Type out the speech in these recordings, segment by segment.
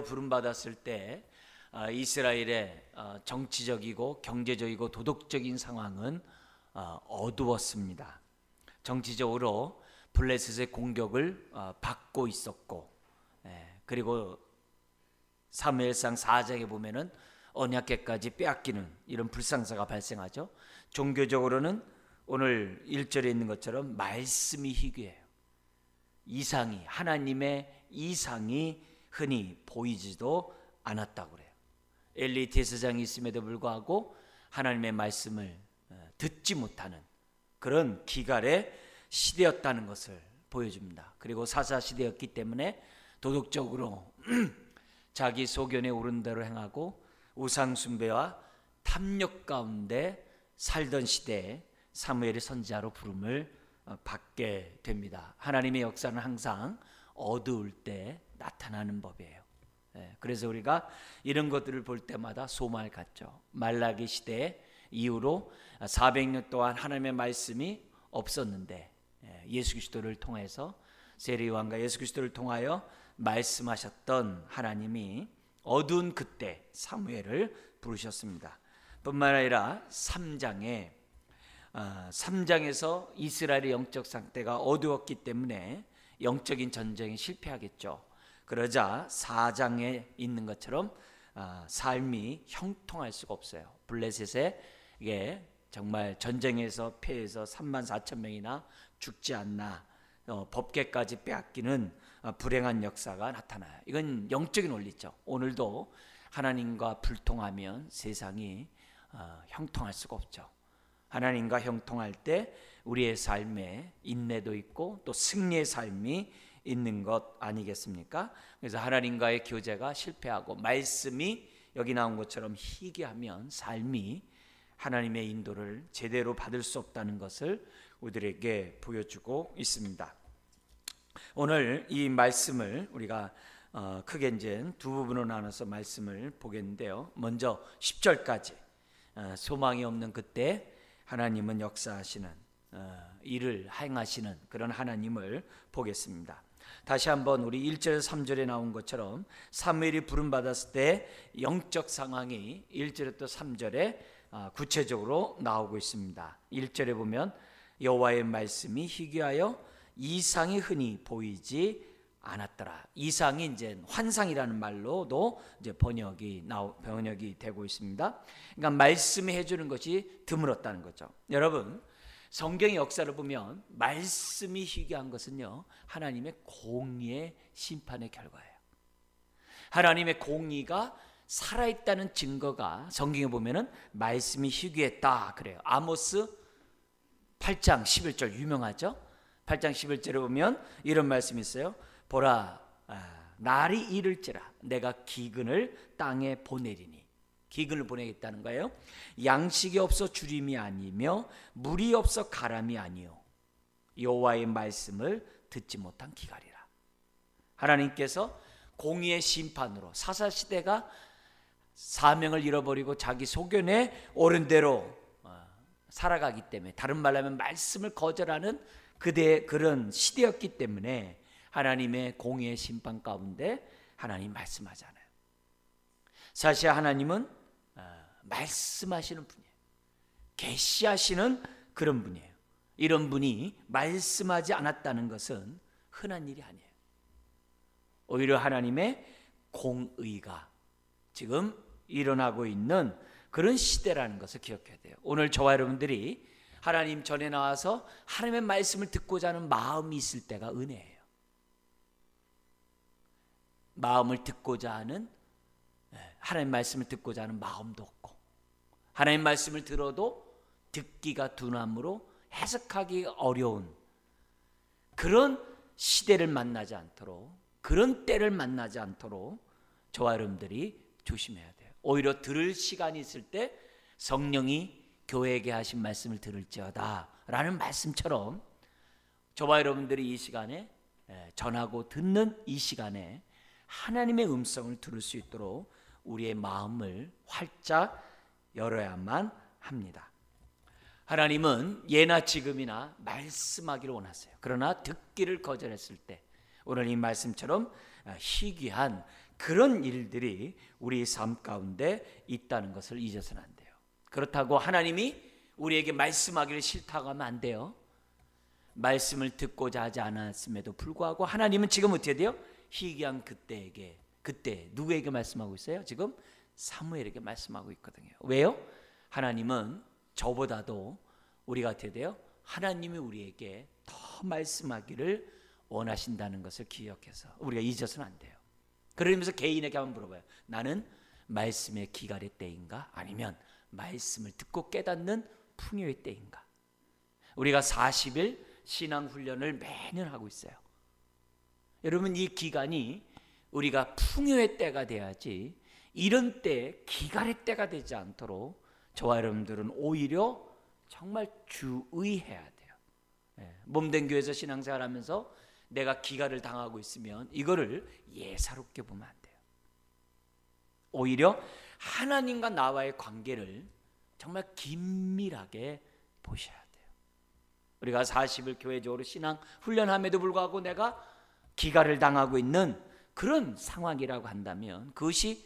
부름받았을 때 이스라엘의 정치적이고 경제적이고 도덕적인 상황은 어두웠습니다. 정치적으로 블레셋의 공격을 받고 있었고, 그리고 사무엘상 4장에 보면은 언약궤까지 빼앗기는 이런 불상사가 발생하죠. 종교적으로는 오늘 1절에 있는 것처럼 말씀이 희귀해요. 이상이, 하나님의 이상이 흔히 보이지도 않았다고 그래요. 엘리 대제사장이 있음에도 불구하고 하나님의 말씀을 듣지 못하는 그런 기갈의 시대였다는 것을 보여줍니다. 그리고 사사시대였기 때문에 도덕적으로 자기 소견에 오른 대로 행하고 우상숭배와 탐욕 가운데 살던 시대에 사무엘의 선지자로 부름을 받게 됩니다. 하나님의 역사는 항상 어두울 때 나타나는 법이에요. 그래서 우리가 이런 것들을 볼 때마다 소망을 갖죠. 말라기 시대 이후로 400년 동안 하나님의 말씀이 없었는데 예수 그리스도를 통해서 세례요한과 예수 그리스도를 통하여 말씀하셨던 하나님이 어두운 그때 사무엘을 부르셨습니다. 뿐만 아니라 3장에서 이스라엘의 영적 상태가 어두웠기 때문에 영적인 전쟁에 실패하겠죠. 그러자 4장에 있는 것처럼 삶이 형통할 수가 없어요. 블레셋에 정말 전쟁에서 패해서 34,000명이나 죽지 않나 법궤까지 빼앗기는 불행한 역사가 나타나요. 이건 영적인 원리죠. 오늘도 하나님과 불통하면 세상이 형통할 수가 없죠. 하나님과 형통할 때 우리의 삶에 인내도 있고 또 승리의 삶이 있는 것 아니겠습니까? 그래서 하나님과의 교제가 실패하고 말씀이 여기 나온 것처럼 희귀하면 삶이 하나님의 인도를 제대로 받을 수 없다는 것을 우리들에게 보여주고 있습니다. 오늘 이 말씀을 우리가 크게 이제 두 부분으로 나눠서 말씀을 보겠는데요. 먼저 10절까지 소망이 없는 그때 하나님은 역사하시는 일을 행하시는 그런 하나님을 보겠습니다. 다시 한번 우리 1절 3절에 나온 것처럼 사무엘이 부름받았을 때 영적 상황이 1절에 또 3절에 구체적으로 나오고 있습니다. 1절에 보면 여호와의 말씀이 희귀하여 이상이 흔히 보이지 않았더라. 이상이 이제 환상이라는 말로도 이제 번역이 되고 있습니다. 그러니까 말씀이 해주는 것이 드물었다는 거죠. 여러분, 성경의 역사를 보면 말씀이 희귀한 것은요, 하나님의 공의의 심판의 결과예요. 하나님의 공의가 살아있다는 증거가 성경에 보면은 말씀이 희귀했다 그래요. 아모스 8장 11절 유명하죠. 8장 11절에 보면 이런 말씀이 있어요. 보라, 날이 이를지라 내가 기근을 땅에 보내리니. 기근을 보내겠다는 거예요. 양식이 없어 주림이 아니며 물이 없어 가람이 아니요 여호와의 말씀을 듣지 못한 기갈이라. 하나님께서 공의의 심판으로 사사시대가 사명을 잃어버리고 자기 소견에 옳은 대로 살아가기 때문에, 다른 말로 하면 말씀을 거절하는 그런 시대였기 때문에 하나님의 공의의 심판 가운데 하나님 말씀하잖아요. 사실 하나님은 말씀하시는 분이에요. 계시하시는 그런 분이에요. 이런 분이 말씀하지 않았다는 것은 흔한 일이 아니에요. 오히려 하나님의 공의가 지금 일어나고 있는 그런 시대라는 것을 기억해야 돼요. 오늘 저와 여러분들이 하나님 전에 나와서 하나님의 말씀을 듣고자 하는 마음이 있을 때가 은혜예요. 마음을 듣고자 하는, 하나님 말씀을 듣고자 하는 마음도 없고, 하나님 말씀을 들어도 듣기가 둔함으로 해석하기 어려운 그런 시대를 만나지 않도록, 그런 때를 만나지 않도록 저와 여러분들이 조심해야 돼요. 오히려 들을 시간이 있을 때 성령이 교회에게 하신 말씀을 들을지어다 라는 말씀처럼 저와 여러분들이 이 시간에 전하고 듣는 이 시간에 하나님의 음성을 들을 수 있도록 우리의 마음을 활짝 열어야만 합니다. 하나님은 예나 지금이나 말씀하기를 원하세요. 그러나 듣기를 거절했을 때 오늘 이 말씀처럼 희귀한 그런 일들이 우리 삶 가운데 있다는 것을 잊어서는 안 돼요. 그렇다고 하나님이 우리에게 말씀하기를 싫다고 하면 안 돼요. 말씀을 듣고자 하지 않았음에도 불구하고 하나님은 지금 어떻게 돼요? 희귀한 그때 누구에게 말씀하고 있어요? 지금 사무엘에게 말씀하고 있거든요. 왜요? 하나님은 저보다도 우리가 어떻게 돼요? 하나님이 우리에게 더 말씀하기를 원하신다는 것을 기억해서 우리가 잊어서는 안 돼요. 그러면서 개인에게 한번 물어봐요. 나는 말씀의 기갈의 때인가? 아니면 말씀을 듣고 깨닫는 풍요의 때인가? 우리가 40일 신앙훈련을 매년 하고 있어요. 여러분, 이 기간이 우리가 풍요의 때가 돼야지 이런 때 기갈의 때가 되지 않도록 저와 여러분들은 오히려 정말 주의해야 돼요. 몸된 교회에서 신앙생활하면서 내가 기갈을 당하고 있으면 이거를 예사롭게 보면 안 돼요. 오히려 하나님과 나와의 관계를 정말 긴밀하게 보셔야 돼요. 우리가 40일 교회적으로 신앙 훈련함에도 불구하고 내가 기갈을 당하고 있는 그런 상황이라고 한다면 그것이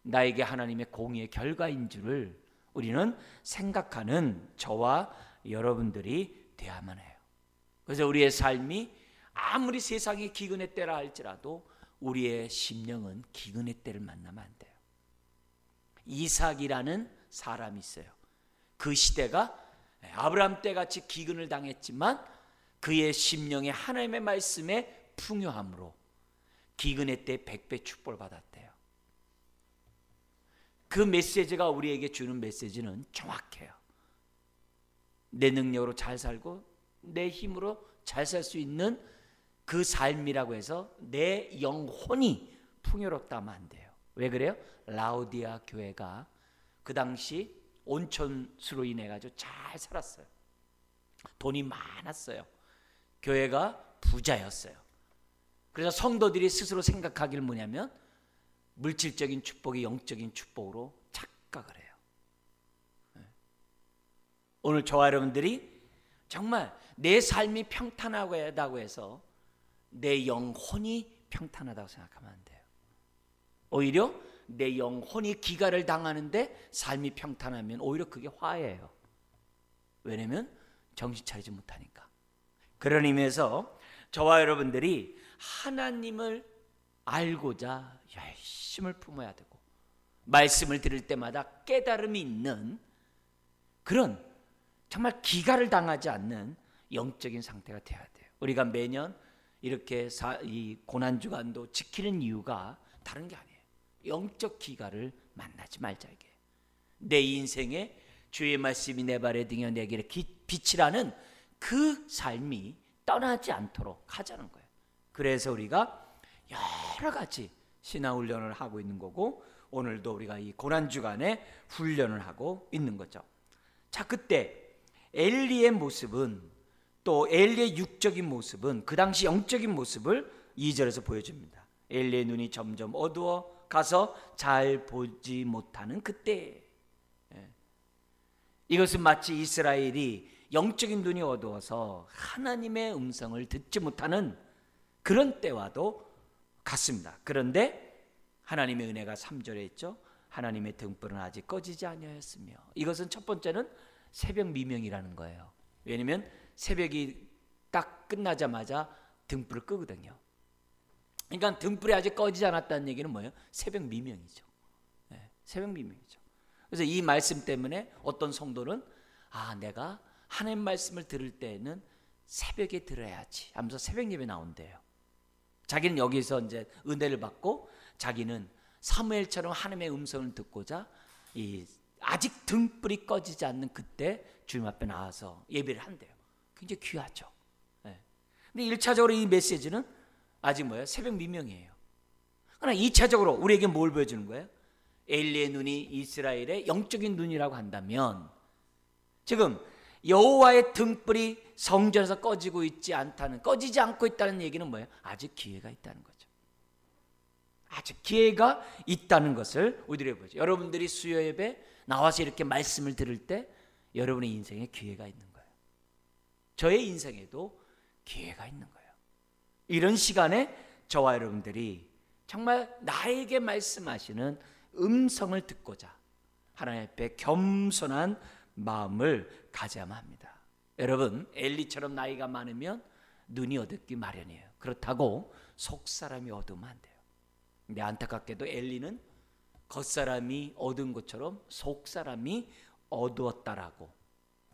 나에게 하나님의 공의의 결과인 줄을 우리는 생각하는 저와 여러분들이 돼야만 해요. 그래서 우리의 삶이 아무리 세상이 기근의 때라 할지라도 우리의 심령은 기근의 때를 만나면 안 돼요. 이삭이라는 사람이 있어요. 그 시대가 아브라함 때 같이 기근을 당했지만 그의 심령이 하나님의 말씀에 풍요함으로 기근의 때 100배 축복을 받았대요. 그 메시지가 우리에게 주는 메시지는 정확해요. 내 능력으로 잘 살고 내 힘으로 잘 살 수 있는 그 삶이라고 해서 내 영혼이 풍요롭다 하면 안 돼요. 왜 그래요? 라오디아 교회가 그 당시 온천수로 인해 가지고 잘 살았어요. 돈이 많았어요. 교회가 부자였어요. 그래서 성도들이 스스로 생각하기를 뭐냐면 물질적인 축복이 영적인 축복으로 착각을 해요. 오늘 저와 여러분들이 정말 내 삶이 평탄하다고 해서 내 영혼이 평탄하다고 생각하면 안 돼요. 오히려 내 영혼이 기갈을 당하는데 삶이 평탄하면 오히려 그게 화해예요. 왜냐면 정신 차리지 못하니까. 그런 의미에서 저와 여러분들이 하나님을 알고자 열심을 품어야 되고 말씀을 들을 때마다 깨달음이 있는 그런 정말 기갈을 당하지 않는 영적인 상태가 돼야 돼요. 우리가 매년 이렇게 이 고난주간도 지키는 이유가 다른 게 아니에요. 영적 기갈을 만나지 말자 이게. 내 인생에 주의 말씀이 내 발에 등에 내 길에 빛이라는 그 삶이 떠나지 않도록 하자는 거예요. 그래서 우리가 여러 가지 신앙훈련을 하고 있는 거고 오늘도 우리가 이 고난주간에 훈련을 하고 있는 거죠. 자, 그때 엘리의 모습은 또 엘리의 육적인 모습은 그 당시 영적인 모습을 2절에서 보여줍니다. 엘리의 눈이 점점 어두워 가서 잘 보지 못하는 그때. 이것은 마치 이스라엘이 영적인 눈이 어두워서 하나님의 음성을 듣지 못하는 그런 때와도 같습니다. 그런데 하나님의 은혜가 3절에 있죠. 하나님의 등불은 아직 꺼지지 아니하였으며. 이것은 첫 번째는 새벽 미명이라는 거예요. 왜냐하면 새벽이 딱 끝나자마자 등불을 끄거든요. 그러니까 등불이 아직 꺼지지 않았다는 얘기는 뭐예요? 새벽 미명이죠. 네, 새벽 미명이죠. 그래서 이 말씀 때문에 어떤 성도는 내가 하나님 말씀을 들을 때는 새벽에 들어야지 하면서 새벽 예배 나온대요. 자기는 여기서 이제 은혜를 받고 자기는 사무엘처럼 하나님의 음성을 듣고자 아직 등불이 꺼지지 않는 그때 주님 앞에 나와서 예배를 한대요. 굉장히 귀하죠. 네. 근데 1차적으로 이 메시지는 아직 뭐예요? 새벽 미명이에요. 그러나 2차적으로 우리에게 뭘 보여주는 거예요? 엘리의 눈이 이스라엘의 영적인 눈이라고 한다면 지금 여호와의 등불이 성전에서 꺼지지 않고 있다는 얘기는 뭐예요? 아직 기회가 있다는 거죠. 아직 기회가 있다는 것을 우리들이 보죠. 여러분들이 수요 예배 나와서 이렇게 말씀을 들을 때 여러분의 인생에 기회가 있는 거예요. 저의 인생에도 기회가 있는 거예요. 이런 시간에 저와 여러분들이 정말 나에게 말씀하시는 음성을 듣고자 하나님 앞에 겸손한 마음을 가져야만 합니다. 여러분, 엘리처럼 나이가 많으면 눈이 어둡기 마련이에요. 그렇다고 속사람이 어두우면 안 돼요. 근데 안타깝게도 엘리는 겉사람이 어두운 것처럼 속사람이 어두웠다라고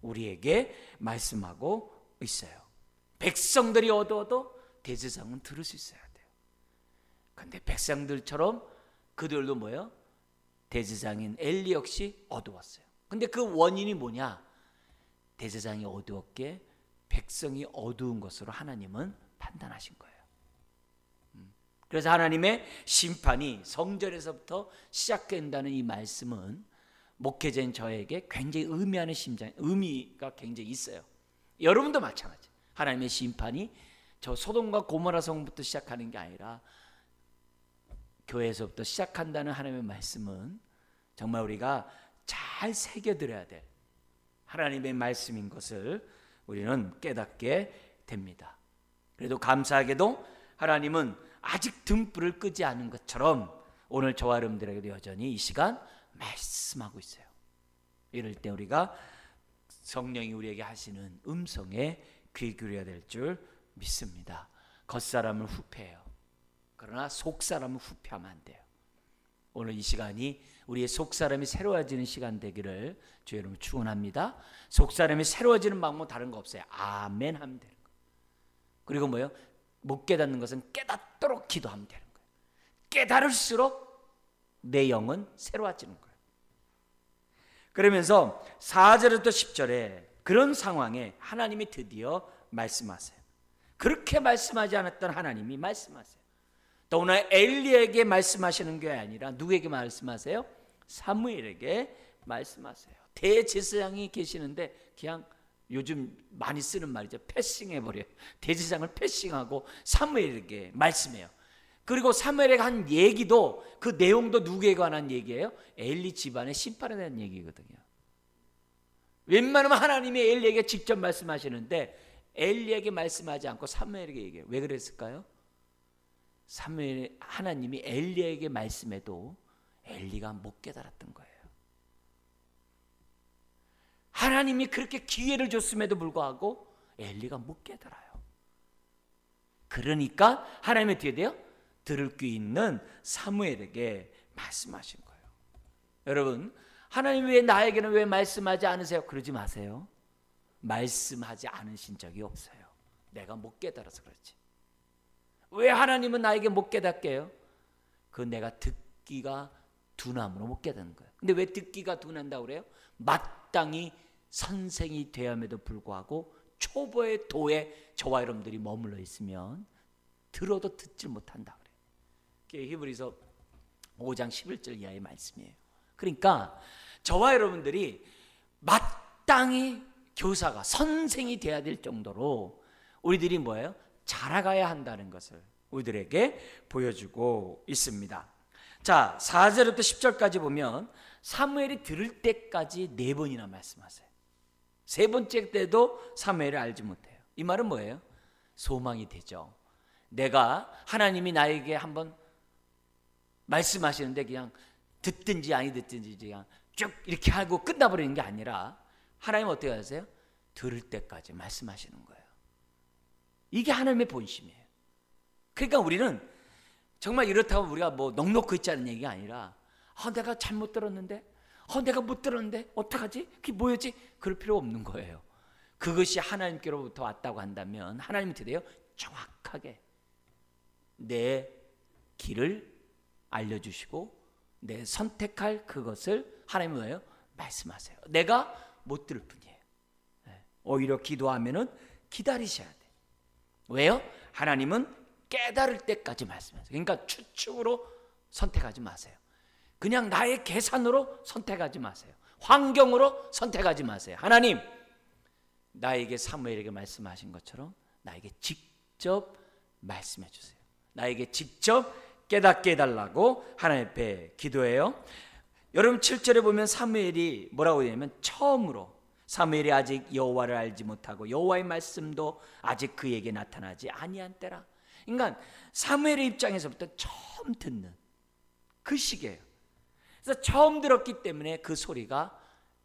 우리에게 말씀하고 있어요. 백성들이 어두워도 대제사장은 들을 수 있어야 돼요. 그런데 백성들처럼 그들도 뭐예요? 대제사장인 엘리 역시 어두웠어요. 근데 그 원인이 뭐냐? 대제사장이 어두웠기에 백성이 어두운 것으로 하나님은 판단하신 거예요. 그래서 하나님의 심판이 성전에서부터 시작된다는 이 말씀은 목회자인 저에게 굉장히 의미하는 의미가 굉장히 있어요. 여러분도 마찬가지. 하나님의 심판이 저 소돔과 고모라 성부터 시작하는 게 아니라 교회에서부터 시작한다는 하나님의 말씀은 정말 우리가 잘 새겨들어야 될 하나님의 말씀인 것을 우리는 깨닫게 됩니다. 그래도 감사하게도 하나님은 아직 등불을 끄지 않은 것처럼 오늘 저와 여러분들에게도 여전히 이 시간 말씀하고 있어요. 이럴 때 우리가 성령이 우리에게 하시는 음성에 귀 기울여야 될 줄 믿습니다. 겉사람을 후패해요. 그러나 속사람을 후패하면 안 돼요. 오늘 이 시간이 우리의 속사람이 새로워지는 시간 되기를 주 여러분 축원합니다. 속사람이 새로워지는 방법은 다른 거 없어요. 아멘 하면 되는 거예요. 그리고 뭐예요? 못 깨닫는 것은 깨닫도록 기도하면 되는 거예요. 깨달을수록 내 영은 새로워지는 거예요. 그러면서 4절부터 10절에 그런 상황에 하나님이 드디어 말씀하세요. 그렇게 말씀하지 않았던 하나님이 말씀하세요. 더구나 엘리에게 말씀하시는 게 아니라 누구에게 말씀하세요? 사무엘에게 말씀하세요. 대제사장이 계시는데 그냥 요즘 많이 쓰는 말이죠. 패싱해버려요. 대제사장을 패싱하고 사무엘에게 말씀해요. 그리고 사무엘에게 한 얘기도 그 내용도 누구에 관한 얘기예요? 엘리 집안의 심판에 대한 얘기거든요. 웬만하면 하나님이 엘리에게 직접 말씀하시는데 엘리에게 말씀하지 않고 사무엘에게 얘기해요. 왜 그랬을까요? 하나님이 엘리에게 말씀해도 엘리가 못 깨달았던 거예요. 하나님이 그렇게 기회를 줬음에도 불구하고 엘리가 못 깨달아요. 그러니까 하나님이 어떻게 돼요? 들을 귀 있는 사무엘에게 말씀하신 거예요. 여러분, 하나님이 왜 나에게는 왜 말씀하지 않으세요? 그러지 마세요. 말씀하지 않으신 적이 없어요. 내가 못 깨달아서 그렇지. 왜 하나님은 나에게 못 깨닫게 해요? 그건 내가 듣기가 둔함으로 못 깨닫는 거예요. 근데 왜 듣기가 둔한다고 그래요? 마땅히 선생이 되었음에도 불구하고 초보의 도에 저와 여러분들이 머물러 있으면 들어도 듣질 못한다 그래요. 그게 히브리서 5장 11절 이하의 말씀이에요. 그러니까 저와 여러분들이 마땅히 교사가 선생이 돼야 될 정도로 우리들이 뭐예요? 자라가야 한다는 것을 우리들에게 보여주고 있습니다. 자, 4절부터 10절까지 보면 사무엘이 들을 때까지 4번이나 말씀하세요. 3번째 때도 사무엘을 알지 못해요. 이 말은 뭐예요? 소망이 되죠. 내가 하나님이 나에게 한번 말씀하시는데 그냥 듣든지 아니 듣든지 그냥 쭉 이렇게 하고 끝나버리는 게 아니라 하나님 어떻게 하세요? 들을 때까지 말씀하시는 거예요. 이게 하나님의 본심이에요. 그러니까 우리는 정말 이렇다고 우리가 뭐 넉넉히 있자는 얘기가 아니라 내가 잘못 들었는데 내가 못 들었는데 어떡하지? 그게 뭐였지? 그럴 필요 없는 거예요. 그것이 하나님께로부터 왔다고 한다면 하나님이 어떻게 돼요? 정확하게 내 길을 알려주시고 내 선택할 그것을 하나님이 뭐예요? 말씀하세요. 내가 못 들을 뿐이에요. 오히려 기도하면은 기다리셔야 돼. 왜요? 하나님은 깨달을 때까지 말씀하세요. 그러니까 추측으로 선택하지 마세요. 그냥 나의 계산으로 선택하지 마세요. 환경으로 선택하지 마세요. 하나님, 나에게 사무엘에게 말씀하신 것처럼 나에게 직접 말씀해 주세요. 나에게 직접 깨닫게 해달라고 하나님 앞에 기도해요. 여러분 7절에 보면 사무엘이 뭐라고 되냐면 처음으로 사무엘이 아직 여호와를 알지 못하고 여호와의 말씀도 아직 그에게 나타나지 아니한 때라. 그러니까 사무엘의 입장에서부터 처음 듣는 그 시기예요. 그래서 처음 들었기 때문에 그 소리가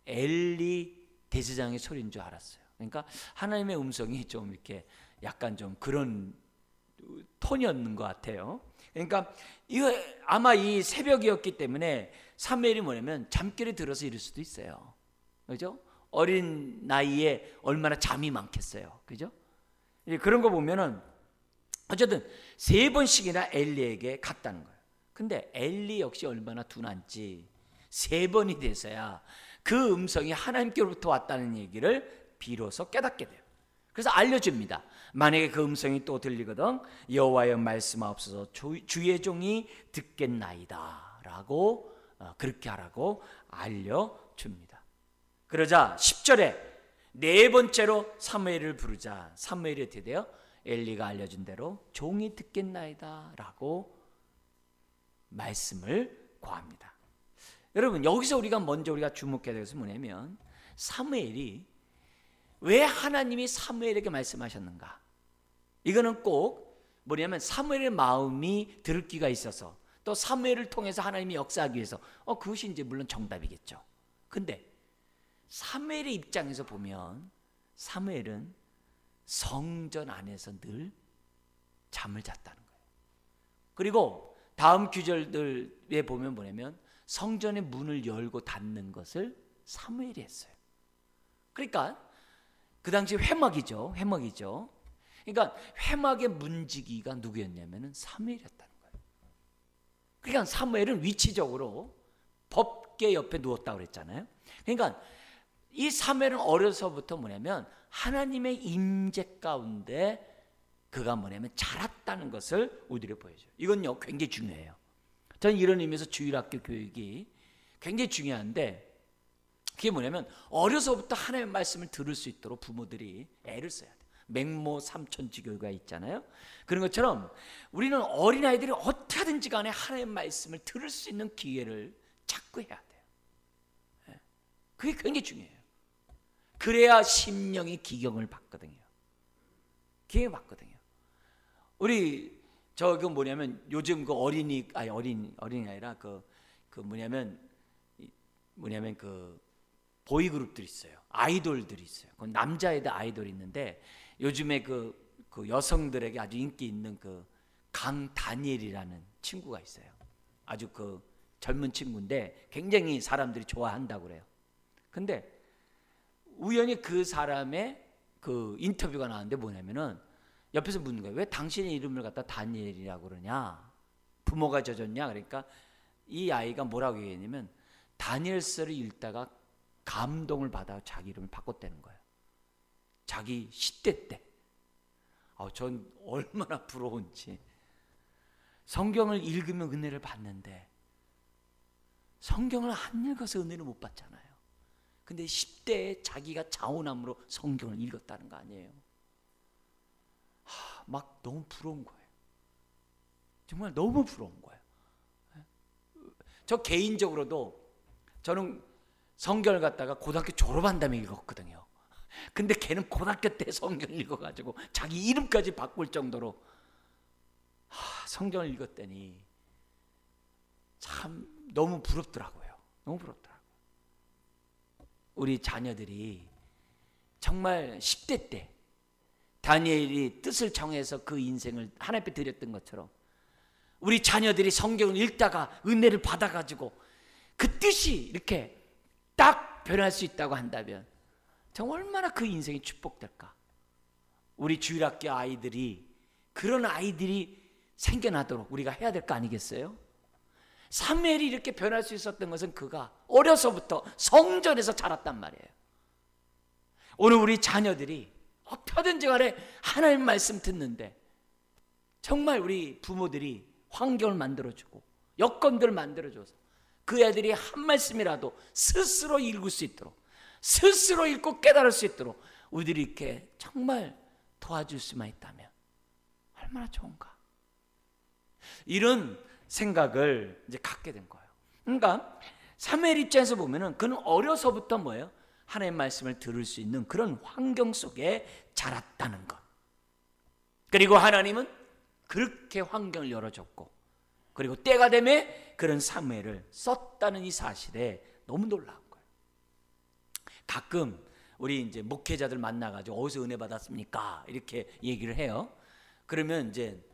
엘리 대제사장의 소리인 줄 알았어요. 그러니까 하나님의 음성이 좀 이렇게 약간 좀 그런 톤이었는 것 같아요. 그러니까 이거 아마 이 새벽이었기 때문에 사무엘이 뭐냐면 잠결에 들어서 이럴 수도 있어요. 그죠? 어린 나이에 얼마나 잠이 많겠어요. 그죠? 그런 거 보면은 어쨌든 3번씩이나 엘리에게 갔다는 거예요. 근데 엘리 역시 얼마나 둔한지 3번이 돼서야 그 음성이 하나님께로부터 왔다는 얘기를 비로소 깨닫게 돼요. 그래서 알려줍니다. 만약에 그 음성이 또 들리거든 여호와여 말씀하옵소서 주의 종이 듣겠나이다 라고 그렇게 하라고 알려줍니다. 그러자 10절에 4번째로 사무엘을 부르자 사무엘이 어떻게 돼요? 엘리가 알려준 대로 종이 듣겠나이다 라고 말씀을 고합니다. 여러분 여기서 우리가 주목해야 될 것은 뭐냐면 사무엘이 왜 하나님이 사무엘에게 말씀하셨는가? 이거는 꼭 뭐냐면 사무엘의 마음이 들을 귀가 있어서 또 사무엘을 통해서 하나님이 역사하기 위해서 그것이 이제 물론 정답이겠죠. 근데 사무엘의 입장에서 보면 사무엘은 성전 안에서 늘 잠을 잤다는 거예요. 그리고 다음 구절들에 보면 뭐냐면 성전의 문을 열고 닫는 것을 사무엘이 했어요. 그러니까 그 당시 회막이죠. 그러니까 회막의 문지기가 누구였냐면 사무엘이었다는 거예요. 그러니까 사무엘은 위치적으로 법궤 옆에 누웠다고 그랬잖아요. 그러니까 이 사무엘은 어려서부터 뭐냐면 하나님의 임재 가운데 그가 뭐냐면 자랐다는 것을 우리에게 보여줘요. 이건요 굉장히 중요해요. 저는 이런 의미에서 주일학교 교육이 굉장히 중요한데 그게 뭐냐면 어려서부터 하나님의 말씀을 들을 수 있도록 부모들이 애를 써야 돼요. 맹모 삼천지교가 있잖아요. 그런 것처럼 우리는 어린아이들이 어떻게 하든지 간에 하나님의 말씀을 들을 수 있는 기회를 자꾸 해야 돼요. 그게 굉장히 중요해요. 그래야 심령이 기경을 받거든요. 기경을 받거든요. 우리 저거 뭐냐면 요즘 그 어린이 아니라 그 뭐냐면 그 보이그룹들이 있어요. 아이돌들이 있어요. 그 남자애들 아이돌이 있는데 요즘에 그 여성들에게 아주 인기 있는 그 강다니엘이라는 친구가 있어요. 아주 그 젊은 친구인데 굉장히 사람들이 좋아한다고 그래요. 근데 우연히 그 사람의 그 인터뷰가 나왔는데 뭐냐면은 옆에서 묻는 거예요. 왜 당신의 이름을 갖다 다니엘이라고 그러냐? 부모가 져줬냐? 그러니까 이 아이가 뭐라고 얘기했냐면 다니엘서를 읽다가 감동을 받아 자기 이름을 바꿨다는 거예요. 자기 10대 때. 전 얼마나 부러운지. 성경을 읽으면 은혜를 받는데 성경을 안 읽어서 은혜를 못 받잖아요. 근데 10대에 자기가 자원함으로 성경을 읽었다는 거 아니에요. 막 너무 부러운 거예요. 정말 너무 부러운 거예요. 저 개인적으로도 저는 성경을 갖다가 고등학교 졸업한 다음에 읽었거든요. 근데 걔는 고등학교 때 성경을 읽어가지고 자기 이름까지 바꿀 정도로 성경을 읽었더니 참 너무 부럽더라고요. 너무 부럽더라고요. 우리 자녀들이 정말 10대 때 다니엘이 뜻을 정해서 그 인생을 하나님 앞에 드렸던 것처럼 우리 자녀들이 성경을 읽다가 은혜를 받아가지고 그 뜻이 이렇게 딱 변할 수 있다고 한다면 정말 얼마나 그 인생이 축복될까. 우리 주일학교 아이들이 그런 아이들이 생겨나도록 우리가 해야 될 거 아니겠어요? 사무엘이 이렇게 변할 수 있었던 것은 그가 어려서부터 성전에서 자랐단 말이에요. 오늘 우리 자녀들이 어떻게든지 간에 하나님 말씀 듣는데 정말 우리 부모들이 환경을 만들어주고 여건들을 만들어줘서 그 애들이 한 말씀이라도 스스로 읽을 수 있도록 스스로 읽고 깨달을 수 있도록 우리들이 이렇게 정말 도와줄 수만 있다면 얼마나 좋은가. 이런 생각을 이제 갖게 된 거예요. 그러니까 사무엘 입장에서 보면은 그는 어려서부터 뭐예요? 하나님의 말씀을 들을 수 있는 그런 환경 속에 자랐다는 것. 그리고 하나님은 그렇게 환경을 열어줬고, 그리고 때가 되면 그런 사무엘을 썼다는 이 사실에 너무 놀라운 거예요. 가끔 우리 이제 목회자들 만나가지고 어디서 은혜 받았습니까? 이렇게 얘기를 해요. 그러면 이제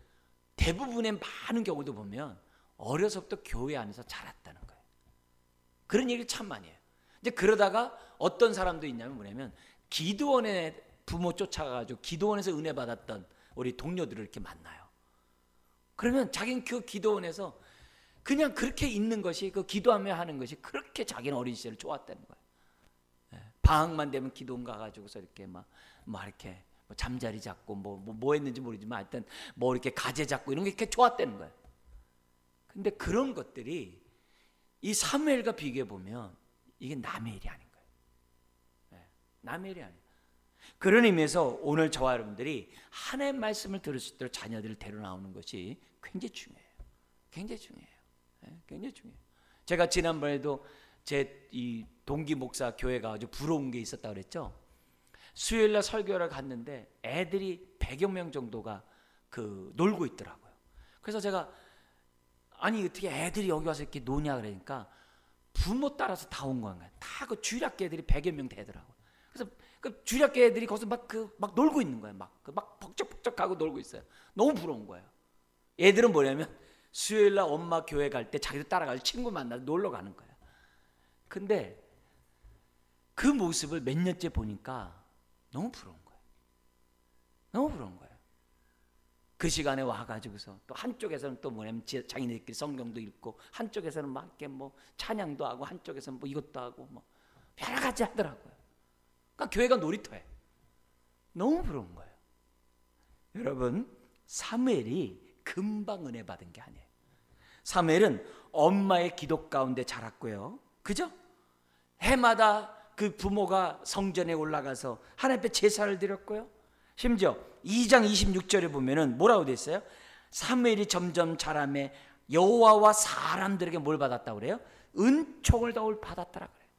대부분의 많은 경우도 보면 어려서부터 교회 안에서 자랐다는 거예요. 그런 얘기를 참 많이 해요. 이제 그러다가 어떤 사람도 있냐면 뭐냐면 기도원에 부모 쫓아가가지고 기도원에서 은혜 받았던 우리 동료들을 이렇게 만나요. 그러면 자기는 그 기도원에서 그냥 그렇게 있는 것이, 그 기도하며 하는 것이 그렇게 자기는 어린 시절을 좋았다는 거예요. 방학만 되면 기도원 가가지고서 이렇게 막 이렇게 잠자리 잡고 뭐 했는지 모르지만 하여튼 뭐 이렇게 가재 잡고 이런 게 이렇게 좋았다는 거예요. 근데 그런 것들이 이 사무엘과 비교해 보면 이게 남의 일이 아닌 거예요. 남의 일이 아니에요. 그런 의미에서 오늘 저와 여러분들이 하나님의 말씀을 들을 수 있도록 자녀들을 데려 나오는 것이 굉장히 중요해요. 굉장히 중요해요. 굉장히 중요해요. 제가 지난번에도 제 이 동기 목사 교회 가가지고 부러운 게 있었다고 그랬죠. 수요일날 설교를 갔는데 애들이 100여 명 정도가 그 놀고 있더라고요. 그래서 제가 아니 어떻게 애들이 여기 와서 이렇게 노냐 그러니까 부모 따라서 다 온 거예요. 다 그 주일학교 애들이 100여 명 되더라고요. 그래서 그 주일학교 애들이 거기서 막 놀고 있는 거예요. 막 벅적벅적하고 놀고 있어요. 너무 부러운 거예요. 애들은 뭐냐면 수요일날 엄마 교회 갈 때 자기도 따라가서 친구 만나서 놀러 가는 거예요. 근데 그 모습을 몇 년째 보니까 너무 부러운 거예요. 너무 부러운 거예요. 그 시간에 와가지고서 또 한쪽에서는 또 뭐냐면 자기네들끼리 성경도 읽고, 한쪽에서는 막 이렇게 뭐 찬양도 하고, 한쪽에서는 뭐 이것도 하고 뭐 여러 가지 하더라고요. 그러니까 교회가 놀이터예요. 너무 부러운 거예요. 여러분, 사무엘이 금방 은혜 받은 게 아니에요. 사무엘은 엄마의 기도 가운데 자랐고요. 그죠? 해마다 그 부모가 성전에 올라가서 하나님 앞에 제사를 드렸고요. 심지어 2장 26절에 보면은 뭐라고 돼 있어요? 사무엘이 점점 자라매 여호와와 사람들에게 뭘 받았다고 그래요? 은총을 더 받았다라 그래요.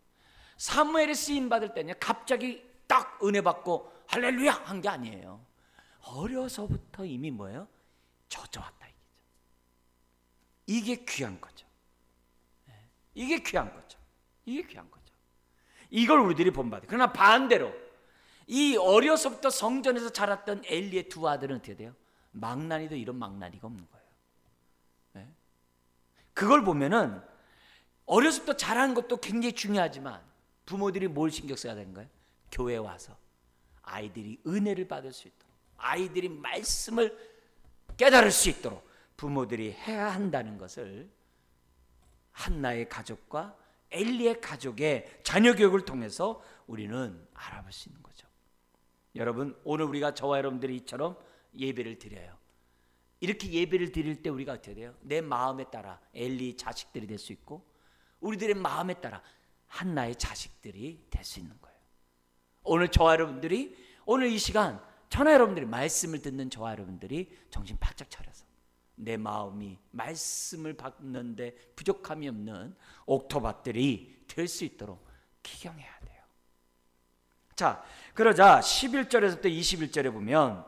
사무엘이 쓰임 받을 때는 갑자기 딱 은혜 받고 할렐루야 한 게 아니에요. 어려서부터 이미 뭐예요? 젖어왔다 이거죠. 이게 귀한 거죠. 이게 귀한 거죠. 이게 귀한 거죠. 이걸 우리들이 본받아요. 그러나 반대로 이 어려서부터 성전에서 자랐던 엘리의 두 아들은 어떻게 돼요? 망나니도 이런 망나니가 없는 거예요. 네? 그걸 보면은 어려서부터 자라는 것도 굉장히 중요하지만 부모들이 뭘 신경 써야 되는 거예요? 교회에 와서 아이들이 은혜를 받을 수 있도록, 아이들이 말씀을 깨달을 수 있도록 부모들이 해야 한다는 것을 한나의 가족과 엘리의 가족의 자녀 교육을 통해서 우리는 알아볼 수 있는 거죠. 여러분, 오늘 우리가 저와 여러분들이 이처럼 예배를 드려요. 이렇게 예배를 드릴 때 우리가 어떻게 돼요? 내 마음에 따라 엘리 자식들이 될 수 있고, 우리들의 마음에 따라 한나의 자식들이 될 수 있는 거예요. 오늘 저와 여러분들이, 오늘 이 시간 저와 여러분들이 말씀을 듣는 저와 여러분들이 정신 바짝 차려서 내 마음이 말씀을 받는데 부족함이 없는 옥토밭들이 될 수 있도록 기경해야 돼요. 자, 그러자 11절에서부터 21절에 보면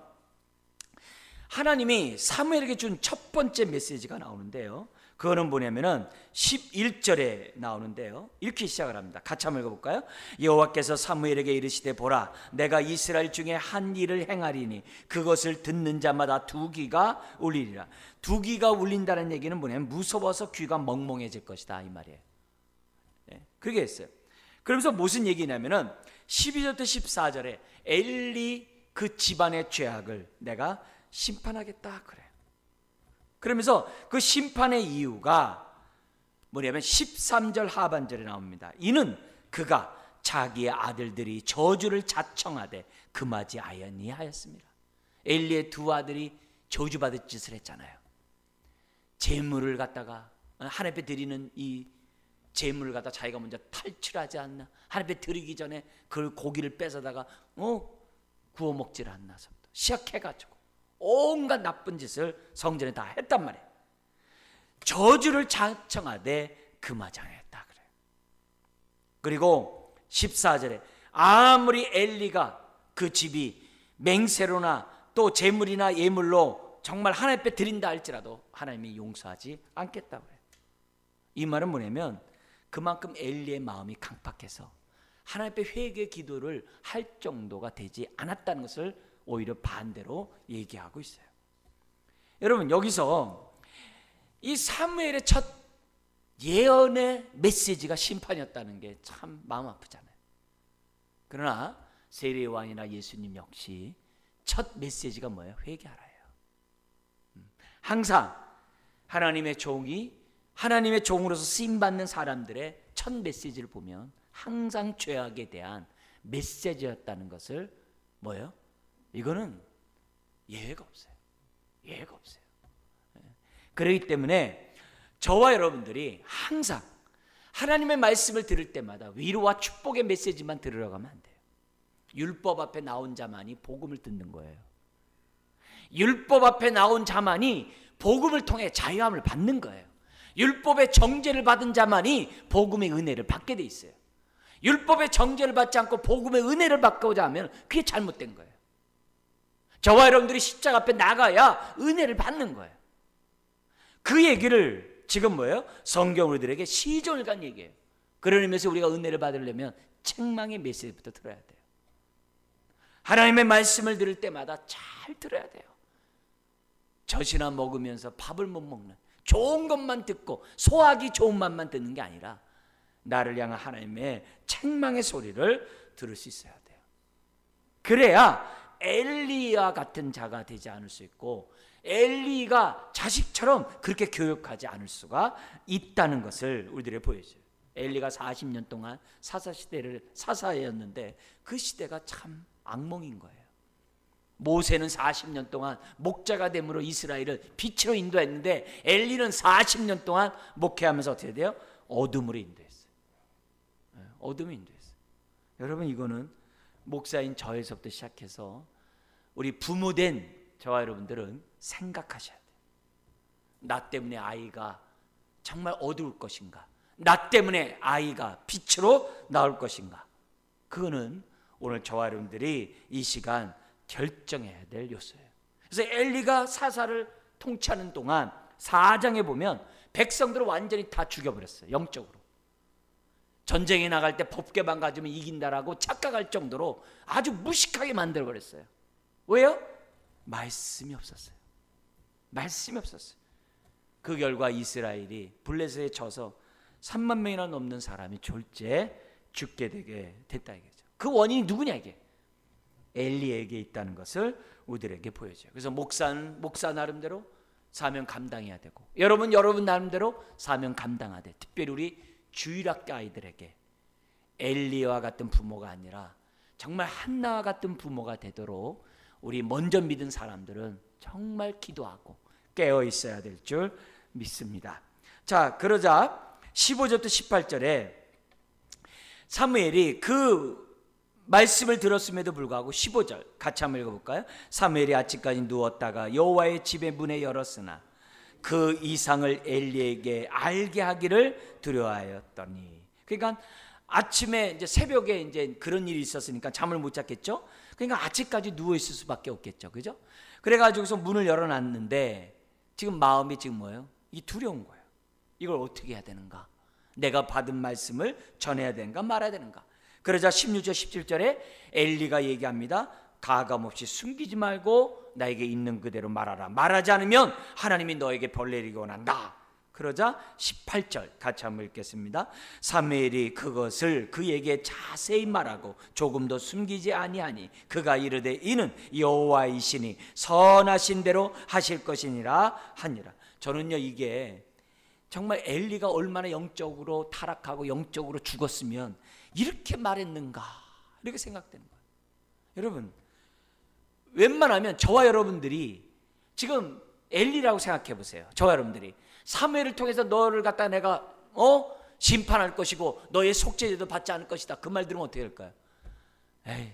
하나님이 사무엘에게 준 첫 번째 메시지가 나오는데요. 그거는 뭐냐면은 11절에 나오는데요. 이렇게 시작을 합니다. 같이 한번 읽어볼까요? 여호와께서 사무엘에게 이르시되 보라, 내가 이스라엘 중에 한 일을 행하리니 그것을 듣는 자마다 두 귀가 울리리라. 두 귀가 울린다는 얘기는 뭐냐면 무서워서 귀가 멍멍해질 것이다 이 말이에요. 네, 그렇게 했어요. 그러면서 무슨 얘기냐면은 12절부터 14절에 엘리 그 집안의 죄악을 내가 심판하겠다 그래요. 그러면서 그 심판의 이유가 뭐냐면 13절 하반절에 나옵니다. 이는 그가 자기의 아들들이 저주를 자청하되 금하지 아니하였습니다. 엘리의 두 아들이 저주받을 짓을 했잖아요. 제물을 갖다가 하나님 앞에 드리는 이 제물을 갖다 자기가 먼저 탈출하지 않나, 하나님 앞에 드리기 전에 그 고기를 뺏어다가 구워 먹질 않나서부터 시작해가지고 온갖 나쁜 짓을 성전에 다 했단 말이에요. 저주를 자청하되 금하지 않았다 그래요. 그리고 14절에 아무리 엘리가 그 집이 맹세로나 또 제물이나 예물로 정말 하나님 앞에 드린다 할지라도 하나님이 용서하지 않겠다고 해요. 이 말은 뭐냐면 그만큼 엘리의 마음이 강팍해서 하나님 앞에 회개 기도를 할 정도가 되지 않았다는 것을 오히려 반대로 얘기하고 있어요. 여러분, 여기서 이 사무엘의 첫 예언의 메시지가 심판이었다는 게 참 마음 아프잖아요. 그러나 세례 요한이나 예수님 역시 첫 메시지가 뭐예요? 회개하라예요. 항상 하나님의 종이 하나님의 종으로서 쓰임받는 사람들의 첫 메시지를 보면 항상 죄악에 대한 메시지였다는 것을 뭐예요? 이거는 예외가 없어요. 예외가 없어요. 그렇기 때문에 저와 여러분들이 항상 하나님의 말씀을 들을 때마다 위로와 축복의 메시지만 들으러 가면 안 돼요. 율법 앞에 나온 자만이 복음을 듣는 거예요. 율법 앞에 나온 자만이 복음을 통해 자유함을 받는 거예요. 율법의 정죄를 받은 자만이 복음의 은혜를 받게 돼 있어요. 율법의 정죄를 받지 않고 복음의 은혜를 받고자 하면 그게 잘못된 거예요. 저와 여러분들이 십자가 앞에 나가야 은혜를 받는 거예요. 그 얘기를 지금 뭐예요? 성경 우리들에게 시종일 간 얘기예요. 그런 의미에서 우리가 은혜를 받으려면 책망의 메시지부터 들어야 돼요. 하나님의 말씀을 들을 때마다 잘 들어야 돼요. 젖이나 먹으면서 밥을 못 먹는, 좋은 것만 듣고 소화하기 좋은 맛만 듣는 게 아니라 나를 향한 하나님의 책망의 소리를 들을 수 있어야 돼요. 그래야 엘리야 같은 자가 되지 않을 수 있고 엘리가 자식처럼 그렇게 교육하지 않을 수가 있다는 것을 우리들에게 보여줘요. 엘리가 40년 동안 사사시대를 사사였는데 그 시대가 참 악몽인 거예요. 모세는 40년 동안 목자가 됨으로 이스라엘을 빛으로 인도했는데 엘리는 40년 동안 목회하면서 어떻게 돼요? 어둠으로 인도했어요. 어둠으로 인도했어요. 여러분, 이거는 목사인 저에서부터 시작해서 우리 부모된 저와 여러분들은 생각하셔야 돼요. 나 때문에 아이가 정말 어두울 것인가? 나 때문에 아이가 빛으로 나올 것인가? 그거는 오늘 저와 여러분들이 이 시간 결정해야 될 요소예요. 그래서 엘리가 사사를 통치하는 동안 4장에 보면 백성들을 완전히 다 죽여버렸어요. 영적으로. 전쟁에 나갈 때 법궤만 가지면 이긴다라고 착각할 정도로 아주 무식하게 만들어버렸어요. 왜요? 말씀이 없었어요. 말씀이 없었어요. 그 결과 이스라엘이 블레셋에 져서 3만 명이나 넘는 사람이 졸지에 죽게 되게 됐다 이거죠. 그 원인이 누구냐 이게? 엘리에게 있다는 것을 우리들에게 보여줘요. 그래서 목사 나름대로 사명 감당해야 되고 여러분 나름대로 사명 감당하되 특별히 우리 주일학교 아이들에게 엘리와 같은 부모가 아니라 정말 한나와 같은 부모가 되도록 우리 먼저 믿은 사람들은 정말 기도하고 깨어 있어야 될 줄 믿습니다. 자, 그러자 15절부터 18절에 사무엘이 그 말씀을 들었음에도 불구하고 15절 같이 한번 읽어볼까요? 사무엘이 아침까지 누웠다가 여호와의 집의 문에 열었으나 그 이상을 엘리에게 알게 하기를 두려워하였더니, 그러니까 아침에 이제 새벽에 이제 그런 일이 있었으니까 잠을 못 잤겠죠. 그러니까 아침까지 누워 있을 수밖에 없겠죠, 그죠? 그래가지고서 문을 열어놨는데 지금 마음이 지금 뭐예요? 이 두려운 거예요. 이걸 어떻게 해야 되는가? 내가 받은 말씀을 전해야 되는가 말아야 되는가? 그러자 16절 17절에 엘리가 얘기합니다. 가감없이 숨기지 말고 나에게 있는 그대로 말하라. 말하지 않으면 하나님이 너에게 벌 내리기 원한다. 그러자 18절 같이 한번 읽겠습니다. 사무엘이 그것을 그에게 자세히 말하고 조금도 숨기지 아니하니 그가 이르되 이는 여호와이시니 선하신 대로 하실 것이니라 하니라. 저는요, 이게 정말 엘리가 얼마나 영적으로 타락하고 영적으로 죽었으면 이렇게 말했는가 이렇게 생각되는 거예요. 여러분, 웬만하면 저와 여러분들이 지금 엘리라고 생각해 보세요. 저와 여러분들이 사무엘을 통해서 너를 갖다 내가 심판할 것이고 너의 속죄제도 받지 않을 것이다, 그 말 들으면 어떻게 할까요? 에이,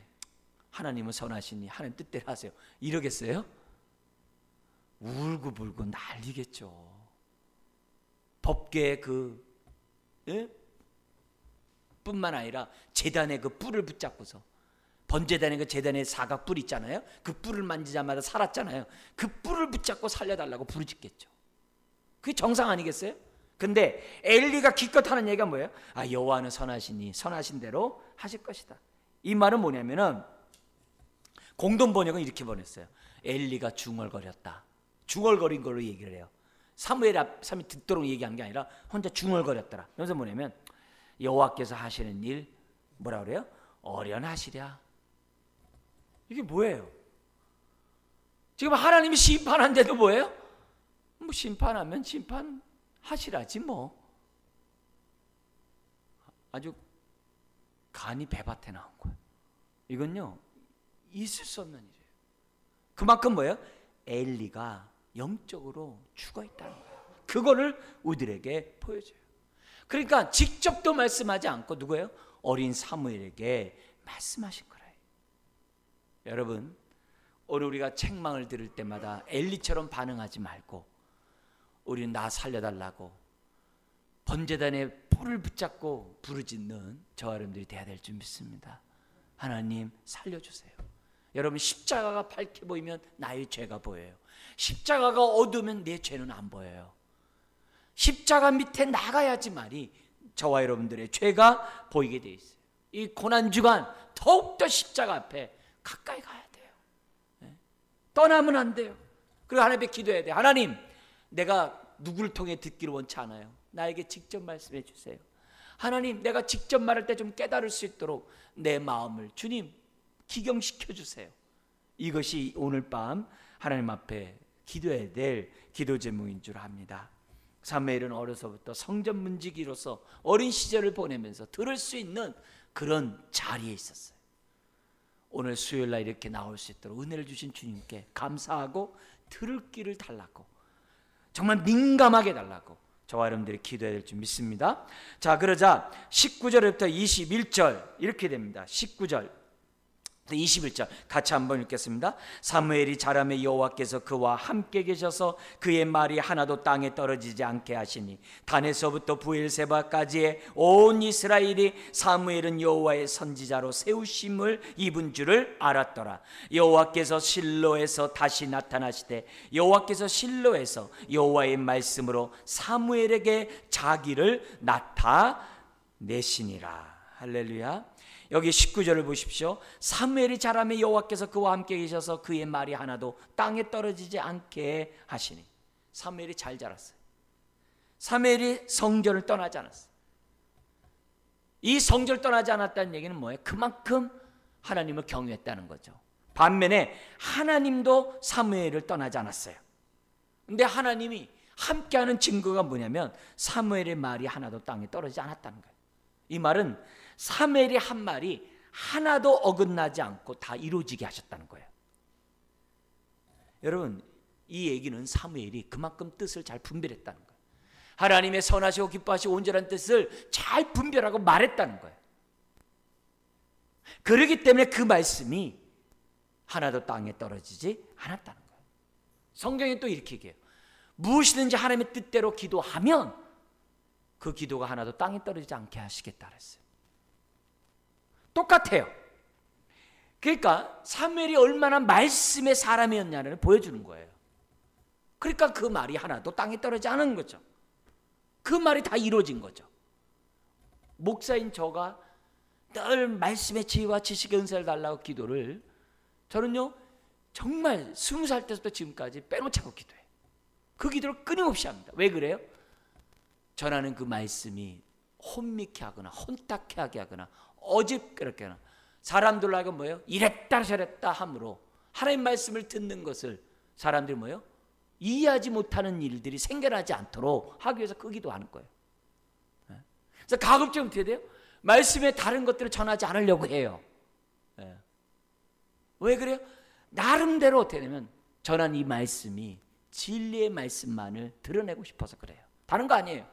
하나님은 선하시니 하나님 뜻대로 하세요, 이러겠어요? 울고불고 난리겠죠. 법궤의 뿐만 아니라 제단의 그 뿔을 붙잡고서 번제단의 그 제단의 사각 뿔 있잖아요. 그 뿔을 만지자마자 살았잖아요. 그 뿔을 붙잡고 살려달라고 부르짖겠죠. 그게 정상 아니겠어요? 근데 엘리가 기껏 하는 얘기가 뭐예요? 여호와는 선하시니 선하신 대로 하실 것이다. 이 말은 뭐냐면은 공동 번역은 이렇게 번역했어요. 엘리가 중얼거렸다. 중얼거린 걸로 얘기를 해요. 사무엘이 듣도록 얘기한 게 아니라 혼자 중얼거렸더라. 그래서 뭐냐면 여호와께서 하시는 일 뭐라 그래요? 어련하시랴. 이게 뭐예요? 지금 하나님이 심판한데도 뭐예요? 뭐 심판하면 심판하시라지 뭐. 아주 간이 배밭에 나온 거예요. 이건요 있을 수 없는 일이에요. 그만큼 뭐예요? 엘리가 영적으로 죽어있다는 거예요. 그거를 우리들에게 보여줘요. 그러니까 직접도 말씀하지 않고 누구예요? 어린 사무엘에게 말씀하신 거예요. 여러분, 오늘 우리가 책망을 들을 때마다 엘리처럼 반응하지 말고 우리는 나 살려달라고 번제단에 뿔을 붙잡고 부르짖는 저와 여러분들이 돼야 될 줄 믿습니다. 하나님 살려주세요. 여러분, 십자가가 밝게 보이면 나의 죄가 보여요. 십자가가 어두우면 내 죄는 안 보여요. 십자가 밑에 나가야지만이 저와 여러분들의 죄가 보이게 돼 있어요. 이 고난주간 더욱더 십자가 앞에 가까이 가야 돼요. 떠나면 안 돼요. 그리고 하나님께 기도해야 돼요. 하나님, 내가 누구를 통해 듣기를 원치 않아요. 나에게 직접 말씀해 주세요. 하나님, 내가 직접 말할 때 좀 깨달을 수 있도록 내 마음을 주님 기경시켜 주세요. 이것이 오늘 밤 하나님 앞에 기도해야 될 기도 제목인 줄 압니다. 사무엘은 어려서부터 성전 문지기로서 어린 시절을 보내면서 들을 수 있는 그런 자리에 있었어요. 오늘 수요일날 이렇게 나올 수 있도록 은혜를 주신 주님께 감사하고 들을 길을 달라고, 정말 민감하게 달라고 저와 여러분들이 기도해야 될 줄 믿습니다. 자, 그러자 19절부터 21절 이렇게 됩니다. 19절 21절 같이 한번 읽겠습니다. 사무엘이 자라매 여호와께서 그와 함께 계셔서 그의 말이 하나도 땅에 떨어지지 않게 하시니 단에서부터 부엘세바까지의 온 이스라엘이 사무엘은 여호와의 선지자로 세우심을 입은 줄을 알았더라. 여호와께서 실로에서 다시 나타나시되 여호와께서 실로에서 여호와의 말씀으로 사무엘에게 자기를 나타내시니라. 할렐루야. 여기 19절을 보십시오. 사무엘이 자라매 여호와께서 그와 함께 계셔서 그의 말이 하나도 땅에 떨어지지 않게 하시니. 사무엘이 잘 자랐어요. 사무엘이 성전을 떠나지 않았어요. 이 성전을 떠나지 않았다는 얘기는 뭐예요? 그만큼 하나님을 경외했다는 거죠. 반면에 하나님도 사무엘을 떠나지 않았어요. 근데 하나님이 함께하는 증거가 뭐냐면 사무엘의 말이 하나도 땅에 떨어지지 않았다는 거예요. 이 말은 사무엘이 한 말이 하나도 어긋나지 않고 다 이루어지게 하셨다는 거예요. 여러분, 이 얘기는 사무엘이 그만큼 뜻을 잘 분별했다는 거예요. 하나님의 선하시고 기뻐하시고 온전한 뜻을 잘 분별하고 말했다는 거예요. 그렇기 때문에 그 말씀이 하나도 땅에 떨어지지 않았다는 거예요. 성경에 또 이렇게 얘기해요. 무엇이든지 하나님의 뜻대로 기도하면 그 기도가 하나도 땅에 떨어지지 않게 하시겠다 그랬어요. 똑같아요. 그러니까 사무엘이 얼마나 말씀의 사람이었냐를 보여주는 거예요. 그러니까 그 말이 하나도 땅에 떨어지지 않은 거죠. 그 말이 다 이루어진 거죠. 목사인 저가 늘 말씀의 지혜와 지식의 은사를 달라고 기도를, 저는요 정말 20살 때부터 지금까지 빼놓지 않고 기도해요. 그 기도를 끊임없이 합니다. 왜 그래요? 전하는 그 말씀이 혼미케 하거나 혼탁해 하게 하거나 어집그렇게 하나 사람들로 하여금 뭐예요? 이랬다 저랬다 함으로 하나님 말씀을 듣는 것을 사람들이 뭐예요? 이해하지 못하는 일들이 생겨나지 않도록 하기 위해서 그 기도하는 거예요. 그래서 가급적 어떻게 돼요? 말씀에 다른 것들을 전하지 않으려고 해요. 왜 그래요? 나름대로 어떻게 되면 전한 이 말씀이 진리의 말씀만을 드러내고 싶어서 그래요. 다른 거 아니에요.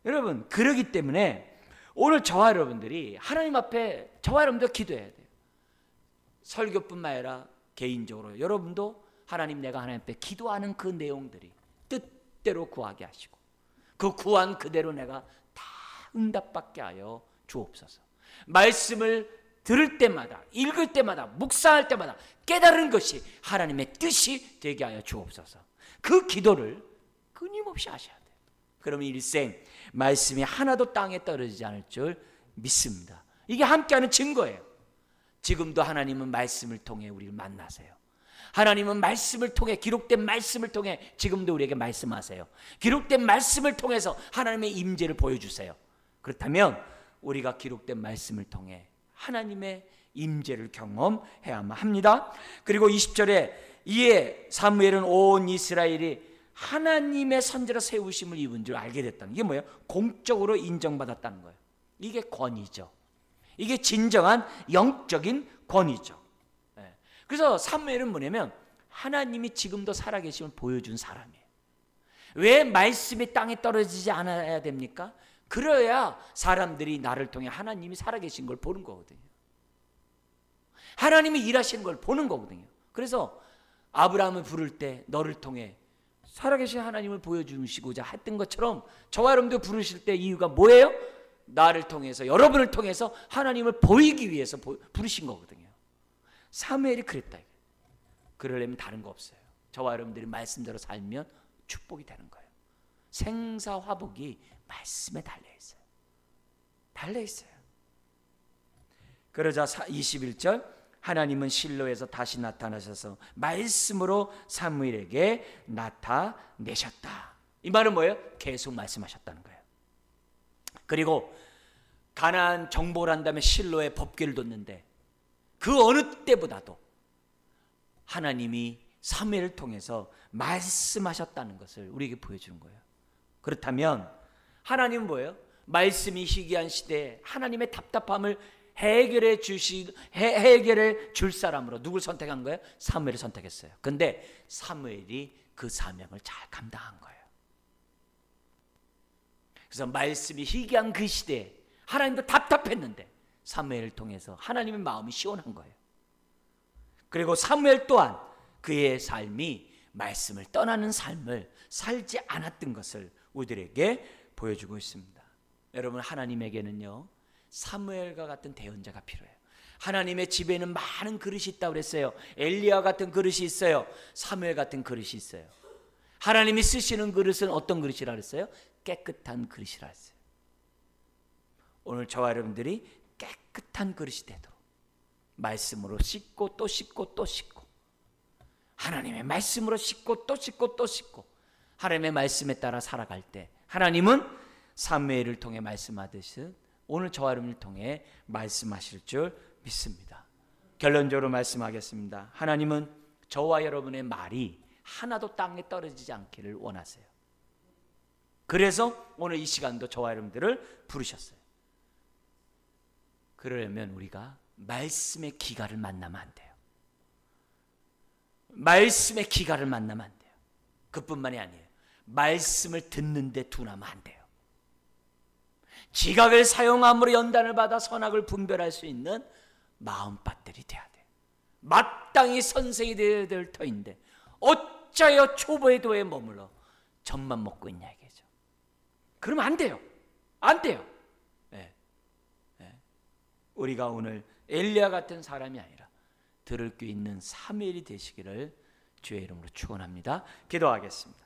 여러분, 그러기 때문에 오늘 저와 여러분들이 하나님 앞에 저와 여러분들 기도해야 돼요. 설교뿐만 아니라 개인적으로 여러분도 하나님, 내가 하나님 앞에 기도하는 그 내용들이 뜻대로 구하게 하시고 그 구한 그대로 내가 다 응답받게 하여 주옵소서. 말씀을 들을 때마다, 읽을 때마다, 묵상할 때마다 깨달은 것이 하나님의 뜻이 되게 하여 주옵소서. 그 기도를 끊임없이 하셔야 돼요. 그러면 일생 말씀이 하나도 땅에 떨어지지 않을 줄 믿습니다. 이게 함께하는 증거예요. 지금도 하나님은 말씀을 통해 우리를 만나세요. 하나님은 말씀을 통해, 기록된 말씀을 통해 지금도 우리에게 말씀하세요. 기록된 말씀을 통해서 하나님의 임재를 보여주세요. 그렇다면 우리가 기록된 말씀을 통해 하나님의 임재를 경험해야만 합니다. 그리고 20절에 이에 사무엘은 온 이스라엘이 하나님의 선지자 세우심을 입은 줄 알게 됐다는 게 뭐예요? 공적으로 인정받았다는 거예요. 이게 권위죠. 이게 진정한 영적인 권위죠. 그래서 사무엘은 뭐냐면 하나님이 지금도 살아계심을 보여준 사람이에요. 왜 말씀이 땅에 떨어지지 않아야 됩니까? 그래야 사람들이 나를 통해 하나님이 살아계신 걸 보는 거거든요. 하나님이 일하시는 걸 보는 거거든요. 그래서 아브라함을 부를 때 너를 통해 살아계신 하나님을 보여주시고자 했던 것처럼 저와 여러분도 부르실 때 이유가 뭐예요? 나를 통해서, 여러분을 통해서 하나님을 보이기 위해서 부르신 거거든요. 사무엘이 그랬다. 그러려면 다른 거 없어요. 저와 여러분들이 말씀대로 살면 축복이 되는 거예요. 생사화복이 말씀에 달려있어요. 달려있어요. 그러자 21절 하나님은 실로에서 다시 나타나셔서 말씀으로 사무엘에게 나타내셨다. 이 말은 뭐예요? 계속 말씀하셨다는 거예요. 그리고 가나안 정복을 한 다음에 실로에 법궤를 뒀는데 그 어느 때보다도 하나님이 사무엘을 통해서 말씀하셨다는 것을 우리에게 보여주는 거예요. 그렇다면 하나님은 뭐예요? 말씀이 희귀한 시대에 하나님의 답답함을 해결해 줄 사람으로 누굴 선택한 거예요? 사무엘을 선택했어요. 근데 사무엘이 그 사명을 잘 감당한 거예요. 그래서 말씀이 희귀한 그 시대에 하나님도 답답했는데 사무엘을 통해서 하나님의 마음이 시원한 거예요. 그리고 사무엘 또한 그의 삶이 말씀을 떠나는 삶을 살지 않았던 것을 우리들에게 보여주고 있습니다. 여러분, 하나님에게는요 사무엘과 같은 대언자가 필요해요. 하나님의 집에는 많은 그릇이 있다고 그랬어요. 엘리야 같은 그릇이 있어요. 사무엘 같은 그릇이 있어요. 하나님이 쓰시는 그릇은 어떤 그릇이라 그랬어요? 깨끗한 그릇이라 했어요. 오늘 저와 여러분들이 깨끗한 그릇이 되도록 말씀으로 씻고 또 씻고 또 씻고 하나님의 말씀으로 씻고 또 씻고 또 씻고 하나님의 말씀에 따라 살아갈 때 하나님은 사무엘을 통해 말씀하듯이 오늘 저와 여러분을 통해 말씀하실 줄 믿습니다. 결론적으로 말씀하겠습니다. 하나님은 저와 여러분의 말이 하나도 땅에 떨어지지 않기를 원하세요. 그래서 오늘 이 시간도 저와 여러분들을 부르셨어요. 그러려면 우리가 말씀의 기가를 만나면 안 돼요. 말씀의 기가를 만나면 안 돼요. 그뿐만이 아니에요. 말씀을 듣는데 둔하면 안 돼요. 지각을 사용함으로 연단을 받아 선악을 분별할 수 있는 마음밭들이 돼야 돼요. 마땅히 선생이 되어야 될 터인데 어찌하여 초보의 도에 머물러 젖만 먹고 있냐 이게죠. 그러면 안 돼요. 안 돼요. 우리가 오늘 엘리야 같은 사람이 아니라 들을 귀 있는 사무엘이 되시기를 주의 이름으로 축원합니다. 기도하겠습니다.